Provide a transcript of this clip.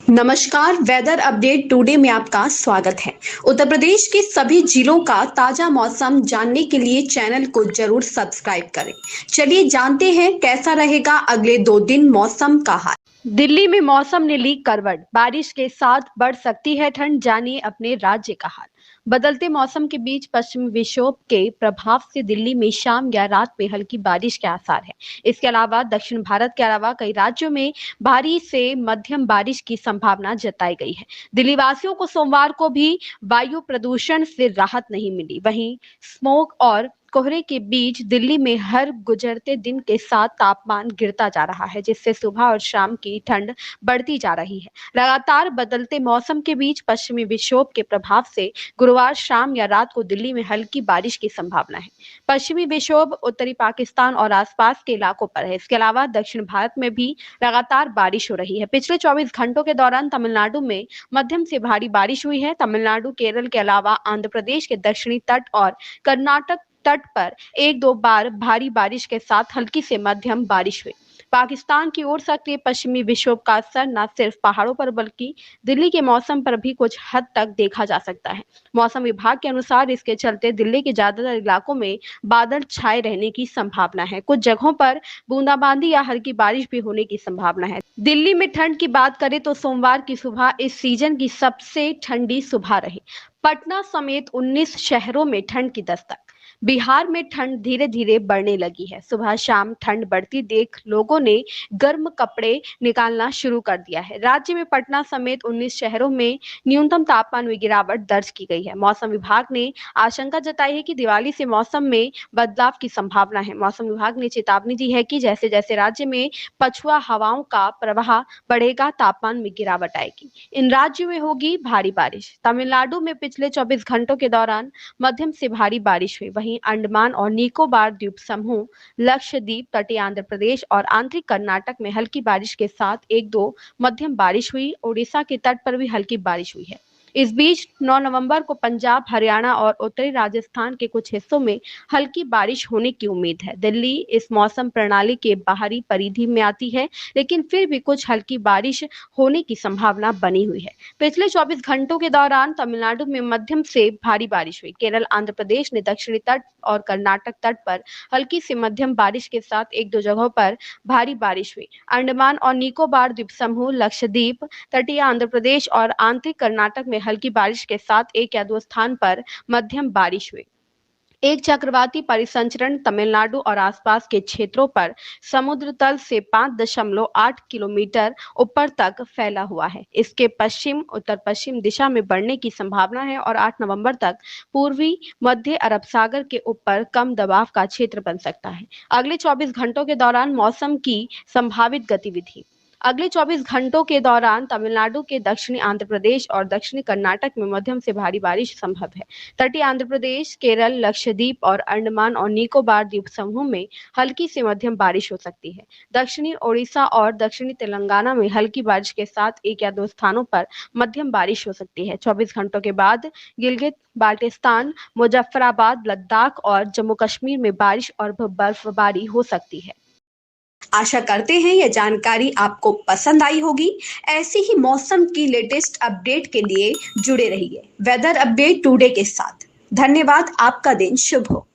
नमस्कार, weather update today में आपका स्वागत है। उत्तर प्रदेश के सभी जिलों का ताजा मौसम जानने के लिए चैनल को जरूर सब्सक्राइब करें। चलिए जानते हैं कैसा रहेगा अगले 2 दिन मौसम का हाल। दिल्ली में मौसम ने ली करवट, बारिश के साथ बढ़ सकती है ठंड, जानिए अपने राज्य का हाल। बदलते मौसम के बीच पश्चिमी विक्षोभ के प्रभाव से दिल्ली में शाम या रात में हल्की बारिश के आसार है। इसके अलावा दक्षिण भारत के अलावा कई राज्यों में भारी से मध्यम बारिश की संभावना जताई गई है। दिल्ली वासियों को सोमवार को भी वायु प्रदूषण से राहत नहीं मिली। वहीं स्मोक और कोहरे के बीच दिल्ली में हर गुजरते दिन के साथ तापमान गिरता जा रहा है, जिससे सुबह और शाम की ठंड बढ़ती जा रही है। लगातार बदलते मौसम के बीच पश्चिमी विक्षोभ के प्रभाव से गुरुवार शाम या रात को दिल्ली में हल्की बारिश की संभावना है। पश्चिमी विक्षोभ उत्तरी पाकिस्तान और आसपास के इलाकों पर है। इसके अलावा दक्षिण भारत में भी लगातार बारिश हो रही है। पिछले 24 घंटों के दौरान तमिलनाडु में मध्यम से भारी बारिश हुई है। तमिलनाडु, केरल के अलावा आंध्र प्रदेश के दक्षिणी तट और कर्नाटक तट पर एक दो बार भारी बारिश के साथ हल्की से मध्यम बारिश हुई। पाकिस्तान की ओर सक्रिय पश्चिमी विक्षोभ का असर न सिर्फ पहाड़ों पर बल्कि दिल्ली के मौसम पर भी कुछ हद तक देखा जा सकता है। मौसम विभाग के अनुसार इसके चलते दिल्ली के ज्यादातर इलाकों में बादल छाए रहने की संभावना है। कुछ जगहों पर बूंदाबांदी या हल्की बारिश भी होने की संभावना है। दिल्ली में ठंड की बात करें तो सोमवार की सुबह इस सीजन की सबसे ठंडी सुबह रही। पटना समेत 19 शहरों में ठंड की दस्तक। बिहार में ठंड धीरे धीरे बढ़ने लगी है। सुबह शाम ठंड बढ़ती देख लोगों ने गर्म कपड़े निकालना शुरू कर दिया है। राज्य में पटना समेत 19 शहरों में न्यूनतम तापमान में गिरावट दर्ज की गई है। मौसम विभाग ने आशंका जताई है कि दिवाली से मौसम में बदलाव की संभावना है। मौसम विभाग ने चेतावनी दी है कि जैसे जैसे राज्य में पछुआ हवाओं का प्रवाह बढ़ेगा, तापमान में गिरावट आएगी। इन राज्यों में होगी भारी बारिश। तमिलनाडु में पिछले 24 घंटों के दौरान मध्यम से भारी बारिश हुई। वहीं अंडमान और निकोबार द्वीप समूह, लक्षद्वीप, तटीय आंध्र प्रदेश और आंतरिक कर्नाटक में हल्की बारिश के साथ एक दो मध्यम बारिश हुई। ओडिशा के तट पर भी हल्की बारिश हुई है। इस बीच 9 नवंबर को पंजाब, हरियाणा और उत्तरी राजस्थान के कुछ हिस्सों में हल्की बारिश होने की उम्मीद है। दिल्ली इस मौसम प्रणाली के बाहरी परिधि में आती है, लेकिन फिर भी कुछ हल्की बारिश होने की संभावना बनी हुई है। पिछले 24 घंटों के दौरान तमिलनाडु में मध्यम से भारी बारिश हुई। केरल, आंध्र प्रदेश ने दक्षिणी तट और कर्नाटक तट पर हल्की से मध्यम बारिश के साथ एक दो जगहों पर भारी बारिश हुई। अंडमान और निकोबार द्वीप समूह, लक्षद्वीप, तटीय आंध्र प्रदेश और आंतरिक कर्नाटक में हल्की बारिश के साथ एक या दो स्थान पर मध्यम बारिश हुई। एक चक्रवाती परिसंचरण तमिलनाडु और आसपास के क्षेत्रों पर समुद्र तल से 5.8 किलोमीटर ऊपर तक फैला हुआ है। इसके पश्चिम उत्तर पश्चिम दिशा में बढ़ने की संभावना है और 8 नवंबर तक पूर्वी मध्य अरब सागर के ऊपर कम दबाव का क्षेत्र बन सकता है। अगले 24 घंटों के दौरान मौसम की संभावित गतिविधि। अगले 24 घंटों के दौरान तमिलनाडु के दक्षिणी आंध्र प्रदेश और दक्षिणी कर्नाटक में मध्यम से भारी बारिश संभव है। तटीय आंध्र प्रदेश, केरल, लक्षद्वीप और अंडमान और निकोबार द्वीप समूह में हल्की से मध्यम बारिश हो सकती है। दक्षिणी ओडिशा और दक्षिणी तेलंगाना में हल्की बारिश के साथ एक या दो स्थानों पर मध्यम बारिश हो सकती है। 24 घंटों के बाद गिलगित बाल्टिस्तान, मुजफ्फराबाद, लद्दाख और जम्मू कश्मीर में बारिश और बर्फबारी हो सकती है। आशा करते हैं यह जानकारी आपको पसंद आई होगी। ऐसी ही मौसम की लेटेस्ट अपडेट के लिए जुड़े रहिए वेदर अपडेट टुडे के साथ। धन्यवाद। आपका दिन शुभ हो।